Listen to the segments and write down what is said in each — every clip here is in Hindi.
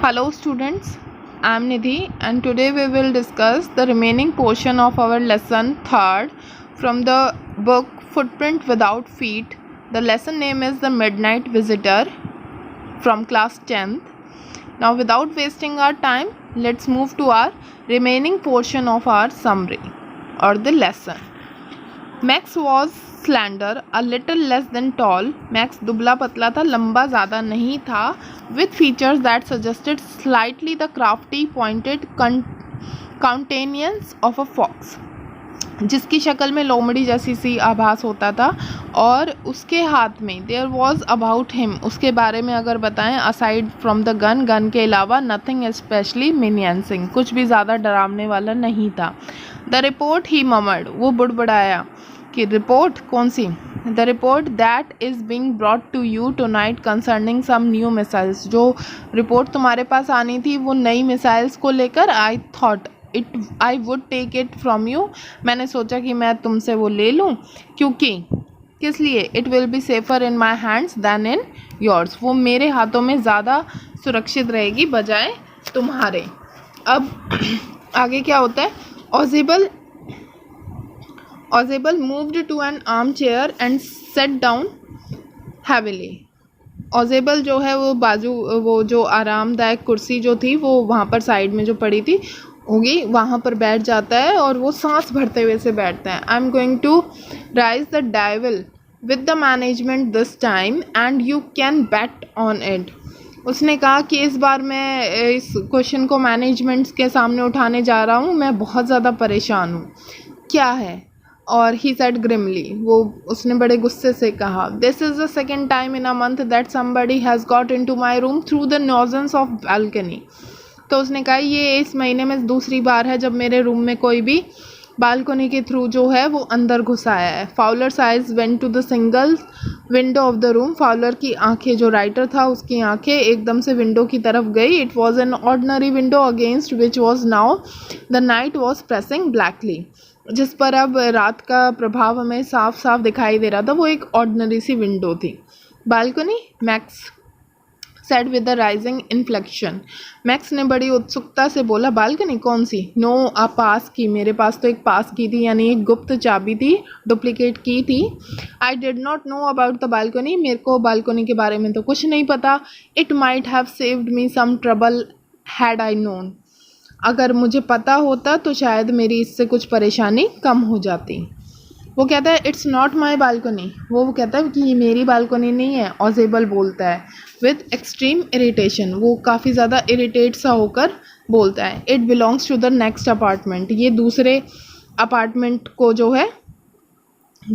Hello students, I am Nidhi and today we will discuss the remaining portion of our lesson 3rd from the book Footprint Without Feet. The lesson name is The Midnight Visitor from class 10th. Now without wasting our time, let's move to our remaining portion of our summary or the lesson. Max was slender, a little less than tall. Max दुबला पतला था, लंबा ज़्यादा नहीं था. With features that suggested slightly the crafty, pointed countenance of a fox. जिसकी शक्ल में लोमड़ी जैसी सी आभास होता था. और उसके हाथ में देयर वॉज अबाउट हिम, उसके बारे में अगर बताएं, असाइड फ्रॉम द गन के अलावा नथिंग स्पेशली मीनियंसिंग, कुछ भी ज़्यादा डरावने वाला नहीं था. द रिपोर्ट ही ममर्ड, वो बुड़बुड़ाया कि रिपोर्ट कौन सी. The report that is being brought to you tonight concerning some new missiles, जो रिपोर्ट तुम्हारे पास आनी थी वो नई मिसाइल्स को लेकर. I would take it from you, मैंने सोचा कि मैं तुमसे वो ले लूँ. क्योंकि किस लिए. It will be safer in my hands than in yours, वो मेरे हाथों में ज़्यादा सुरक्षित रहेगी बजाय तुम्हारे. अब आगे क्या होता है. Ozable moved to an armchair and sat down heavily. Ozable जो है वो जो आरामदायक कुर्सी जो थी वो वहाँ पर साइड में जो पड़ी थी होगी, वहाँ पर बैठ जाता है और वो सांस भरते हुए से बैठता है. I am going to raise the devil with the management this time and you can bet on it. उसने कहा कि इस बार मैं इस क्वेश्चन को मैनेजमेंट के सामने उठाने जा रहा हूँ, मैं बहुत ज़्यादा परेशान हूँ. क्या है. और ही सेड ग्रिमली, वो उसने बड़े गुस्से से कहा. This is the second time in a month that somebody has got into my room through the nuisance of balcony. तो उसने कहा ये इस महीने में दूसरी बार है जब मेरे रूम में कोई भी बालकनी के थ्रू जो है वो अंदर घुस आया है. Fowler's eyes went to the single window of the room. Fowler की आंखें, जो राइटर था उसकी आंखें एकदम से विंडो की तरफ गई. It was an ordinary window against which was now the night was pressing blackly, जिस पर अब रात का प्रभाव हमें साफ साफ दिखाई दे रहा था. वो एक ऑर्डनरी सी विंडो थी. Balcony, max said with the rising inflection. Max ने बड़ी उत्सुकता से बोला, बालकनी कौन सी. नो, आ पास की, मेरे पास तो एक पास की थी, यानी एक गुप्त चाबी थी, डुप्लीकेट की थी. I did not know about the balcony, मेरे को बालकनी के बारे में तो कुछ नहीं पता. It might have saved me some trouble had I known, अगर मुझे पता होता तो शायद मेरी इससे कुछ परेशानी कम हो जाती. वो कहता है इट्स नॉट माई बालकनी, वो कहता है कि ये मेरी बालकनी नहीं है. ऑजेबल बोलता है विद एक्सट्रीम इरिटेशन, वो काफ़ी ज़्यादा इरिटेट सा होकर बोलता है. It belongs to the next apartment, ये दूसरे अपार्टमेंट को जो है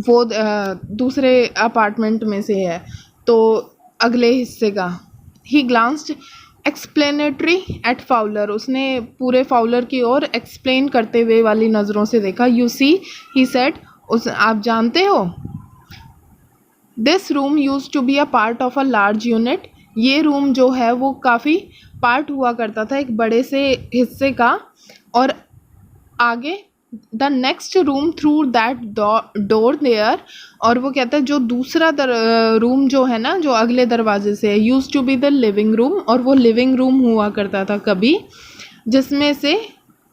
वो दूसरे अपार्टमेंट में से है, तो अगले हिस्से का. ही ग्लांस्ड एक्सप्लेनेटरी एट फाउलर, उसने पूरे फाउलर की ओर एक्सप्लेन करते हुए वाली नज़रों से देखा. यू सी, ही सेड, आप जानते हो, this room used to be a part of a large unit, ये रूम जो है वो काफ़ी पार्ट हुआ करता था एक बड़े से हिस्से का. और आगे the next room through that door there, और वो कहता है जो दूसरा रूम जो है ना, जो अगले दरवाजे से है, used to be the living room, और वो लिविंग रूम हुआ करता था कभी, जिसमें से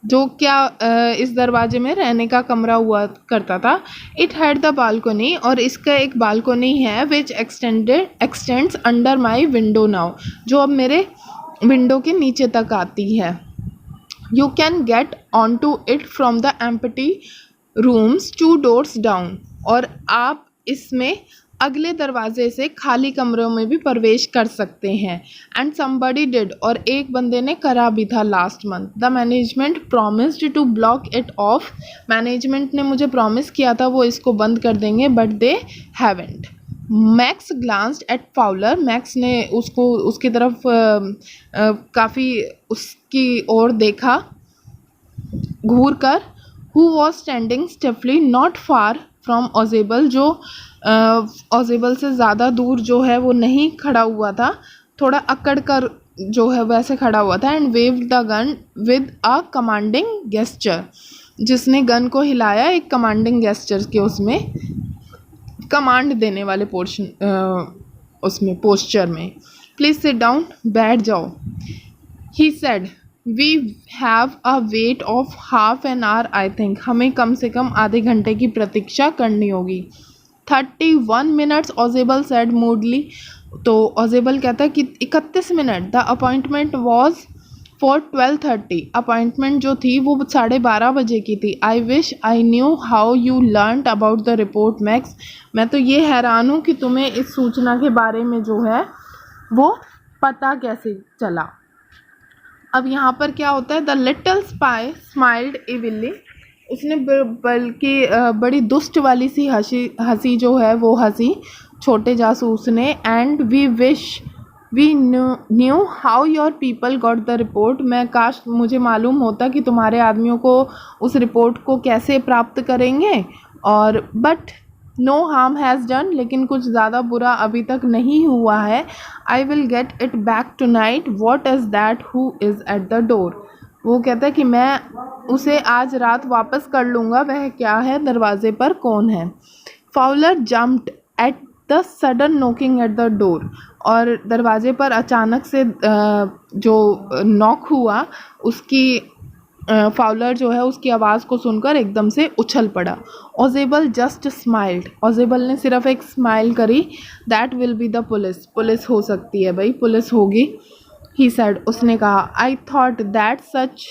जो क्या इस दरवाजे में रहने का कमरा हुआ करता था. इट हैड द बालकनी, और इसका एक बालकनी है विच x tends under my window now, जो अब मेरे विंडो के नीचे तक आती है. You can get onto it from the empty rooms 2 doors down, और आप इसमें अगले दरवाजे से खाली कमरों में भी प्रवेश कर सकते हैं. एंड somebody did, और एक बंदे ने करा भी था last month. The management promised to block it off, management ने मुझे प्रॉमिस किया था वो इसको बंद कर देंगे, but they haven't. Max glanced at Fowler, Max ने उसकी तरफ काफ़ी उसकी ओर देखा घूर कर. Who was standing stiffly not far from Ausable, जो ऑजेबल से ज़्यादा दूर जो है वो नहीं खड़ा हुआ था, थोड़ा अकड़ कर जो है वैसे खड़ा हुआ था. And waived the gun with a commanding gesture, जिसने गन को हिलाया एक कमांडिंग गेस्चर के, उसमें कमांड देने वाले उसमें पोस्चर में. प्लीज़ सिट डाउन, बैठ जाओ. He said we have a wait of half an hour I think, हमें कम से कम आधे घंटे की प्रतीक्षा करनी होगी। 31 minutes ऑजेबल सेड मूडली, तो ऑजेबल कहता है कि 31 minute. The appointment was for 12:30, appointment जो थी वो 12:30 बजे की थी। I wish I knew how you learn about the report max, मैं तो ये हैरान हूँ कि तुम्हें इस सूचना के बारे में जो है वो पता कैसे चला। अब यहाँ पर क्या होता है, द लिटिल स्पाई स्माइल्ड इविली, उसने बल्कि बड़ी दुष्ट वाली सी हंसी जो है वो हंसी छोटे जासूस ने। And we wish we knew how your people got the report, मैं काश मुझे मालूम होता कि तुम्हारे आदमियों को उस रिपोर्ट को कैसे प्राप्त करेंगे। और but no harm has done, लेकिन कुछ ज़्यादा बुरा अभी तक नहीं हुआ है। I will get it back tonight, what is that who is at the door, वो कहता है कि मैं उसे आज रात वापस कर लूँगा, वह क्या है, दरवाजे पर कौन है। Fowler jumped at the sudden knocking at the door, और दरवाजे पर अचानक से जो नॉक हुआ उसकी फाउलर जो है उसकी आवाज़ को सुनकर एकदम से उछल पड़ा। ऑजेबल जस्ट स्माइल्ड, ऑजेबल ने सिर्फ एक स्माइल करी। That will be the police, police हो सकती है भाई, पुलिस होगी। ही सेड, उसने कहा, I thought that such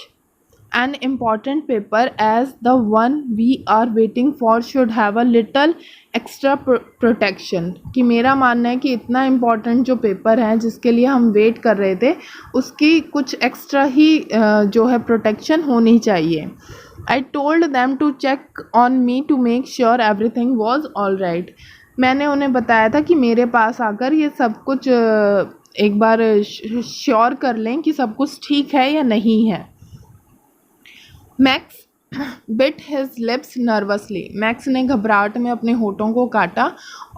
an important paper as the one we are waiting for should have a little extra protection, कि मेरा मानना है कि इतना इम्पॉर्टेंट जो पेपर है जिसके लिए हम वेट कर रहे थे उसकी कुछ एक्स्ट्रा ही जो है प्रोटेक्शन होनी चाहिए। I told them to check on me to make sure everything was all right, मैंने उन्हें बताया था कि मेरे पास आकर ये सब कुछ एक बार श्योर कर लें कि सब कुछ ठीक है या नहीं है। Max bit his lips nervously, max ने घबराहट में अपने होठों को काटा।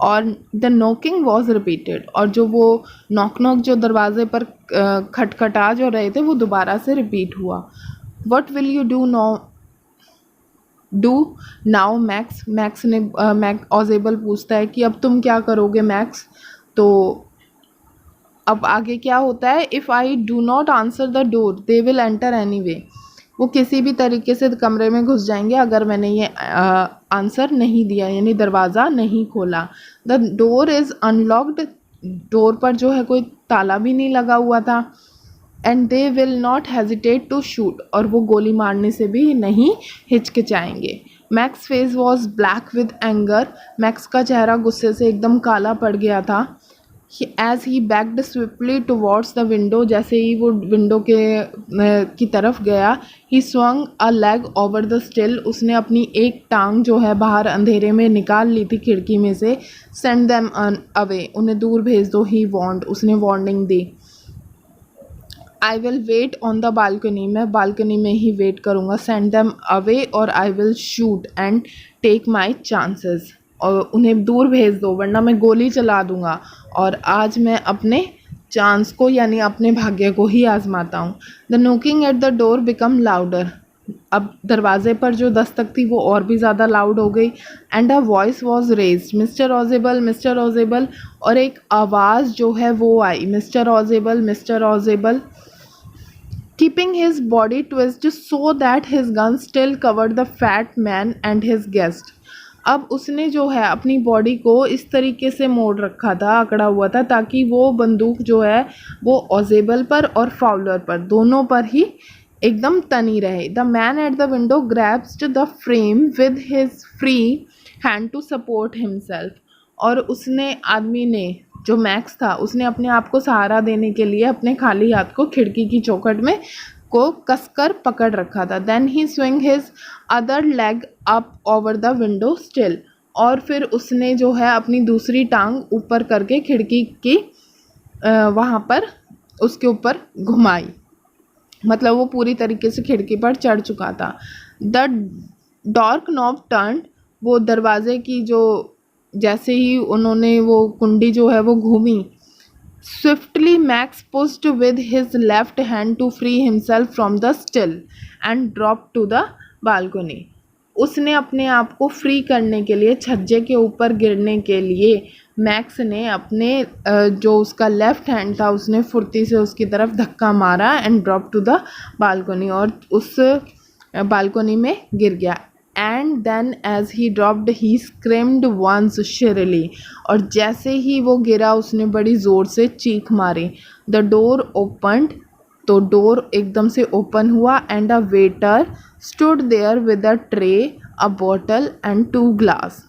और द नॉकिंग वॉज रिपीटेड, और जो वो नॉक जो दरवाजे पर खटखटा जो रहे थे वो दोबारा से रिपीट हुआ। What will you do now max, max ने ऑजेबल पूछता है कि अब तुम क्या करोगे मैक्स। तो अब आगे क्या होता है, if I do not answer the door they will enter any way, वो किसी भी तरीके से कमरे में घुस जाएंगे अगर मैंने ये आंसर नहीं दिया, यानी दरवाज़ा नहीं खोला। The door is unlocked, door पर जो है कोई ताला भी नहीं लगा हुआ था। And they will not hesitate to shoot, और वो गोली मारने से भी नहीं हिचकिचाएंगे। Max face was black with anger, Max का चेहरा गुस्से से एकदम काला पड़ गया था। As he backed swiftly towards the window, जैसे ही वो विंडो की तरफ गया, he swung a leg over the sill, उसने अपनी एक टांग जो है बाहर अंधेरे में निकाल ली थी खिड़की में से। सेंड देम अवे, उन्हें दूर भेज दो, ही वॉन्ड, उसने वार्निंग दी। I will wait on the balcony, मैं बालकनी में ही वेट करूँगा। सेंड देम अवे और I will shoot and take my chances, और उन्हें दूर भेज दो वरना मैं गोली चला दूँगा, और आज मैं अपने चांस को यानी अपने भाग्य को ही आजमाता हूँ। The knocking at the door become louder, अब दरवाजे पर जो दस्तक थी वो और भी ज़्यादा लाउड हो गई। And a voice was raised, Mister Ausable, Mister Ausable, और एक आवाज़ जो है वो आई, Mister Ausable, Mister Ausable. Keeping his body twist so that his gun still covered the fat man and his guest, अब उसने जो है अपनी बॉडी को इस तरीके से मोड़ रखा था, अकड़ा हुआ था, ताकि वो बंदूक जो है वो ऑजेबल पर और फाउलर पर दोनों पर ही एकदम तनी रहे। The man at the window grabbed the frame with his free hand to support himself, और उसने आदमी ने जो मैक्स था उसने अपने आप को सहारा देने के लिए अपने खाली हाथ को खिड़की की चौखट में को कसकर पकड़ रखा था। Then he swing his other leg up over the window sill, और फिर उसने जो है अपनी दूसरी टांग ऊपर करके खिड़की की वहाँ पर उसके ऊपर घुमाई, मतलब वो पूरी तरीके से खिड़की पर चढ़ चुका था। द डॉर्क नॉब टर्न, वो दरवाजे की जो जैसे ही उन्होंने वो कुंडी जो है वो घूमी, Swiftly, Max pushed with his left hand to free himself from the still and dropped to the balcony. उसने अपने आप को फ्री करने के लिए छज्जे के ऊपर गिरने के लिए मैक्स ने अपने जो उसका लेफ्ट हैंड था उसने फुर्ती से उसकी तरफ धक्का मारा and drop to the balcony, और उस बालकनी में गिर गया। And then as he dropped he screamed once shrilly, और जैसे ही वो गिरा उसने बड़ी ज़ोर से चीख मारी। द डोर ओपनड, तो डोर एकदम से ओपन हुआ and a waiter stood there with a tray, a bottle and 2 glass.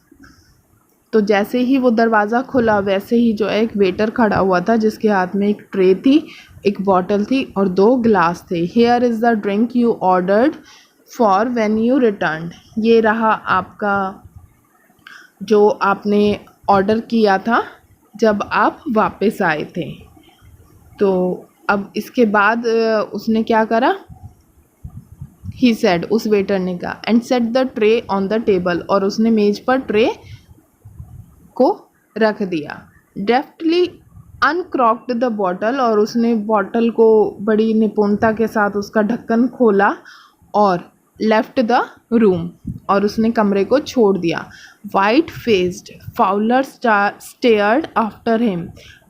तो जैसे ही वो दरवाज़ा खुला वैसे ही जो एक वेटर खड़ा हुआ था जिसके हाथ में एक ट्रे थी, एक बॉटल थी और 2 ग्लास थे। Here is the drink you ordered for when you returned, ये रहा आपका जो आपने ऑर्डर किया था जब आप वापस आए थे। तो अब इसके बाद उसने क्या करा, ही सेड, उस वेटर ने कहा, and set the tray on the table, और उसने मेज पर ट्रे को रख दिया। डेफ्टली अनक्रॉक्ड द बॉटल, और उसने बॉटल को बड़ी निपुणता के साथ उसका ढक्कन खोला और लेफ्ट द रूम, और उसने कमरे को छोड़ दिया। White faced Fowler stared after him,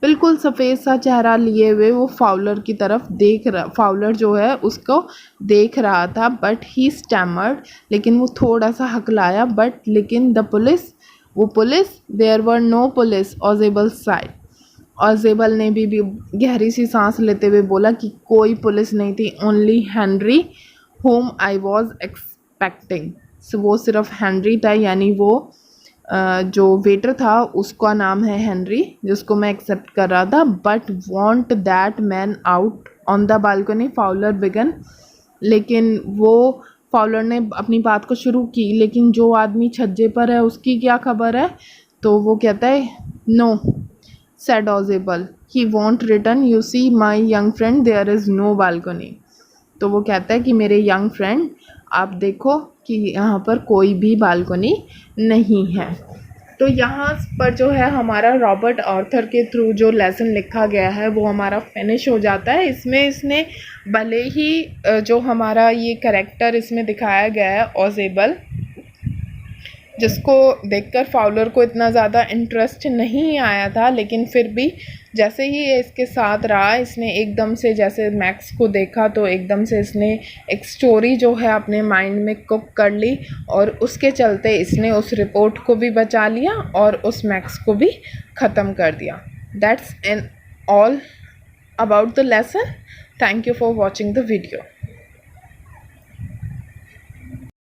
बिल्कुल सफ़ेद सा चेहरा लिए हुए वो फाउलर की तरफ फाउलर जो है उसको देख रहा था। बट ही स्टैमर्ड, लेकिन वो थोड़ा सा हकलाया। बट लेकिन द पुलिस, वो police, there were no police Ausable side, Ausable ने भी गहरी सी सांस लेते हुए बोला कि कोई पुलिस नहीं थी। Only Henry home I was expecting, so वो सिर्फ हेनरी था, यानी वो जो वेटर था उसका नाम है हेनरी, जिसको मैं एक्सेप्ट कर रहा था। But want that man out on the balcony, Fowler began, लेकिन वो फाउलर ने अपनी बात को शुरू की, लेकिन जो आदमी छज्जे पर है उसकी क्या खबर है। तो वो कहता है, no said Ausable, he won't return, you see my young friend there is no balcony. तो वो कहता है कि मेरे यंग फ्रेंड आप देखो कि यहाँ पर कोई भी बालकनी नहीं है। तो यहाँ पर जो है हमारा रॉबर्ट आर्थर के थ्रू जो लेसन लिखा गया है वो हमारा फिनिश हो जाता है। इसमें इसने भले ही जो हमारा ये कैरेक्टर इसमें दिखाया गया है ऑजेबल, जिसको देखकर फाउलर को इतना ज़्यादा इंटरेस्ट नहीं आया था, लेकिन फिर भी जैसे ही ये इसके साथ रहा, इसने एकदम से जैसे मैक्स को देखा तो एकदम से इसने एक स्टोरी जो है अपने माइंड में कुक कर ली, और उसके चलते इसने उस रिपोर्ट को भी बचा लिया और उस मैक्स को भी ख़त्म कर दिया। That's an all about the lesson. Thank you for watching the video.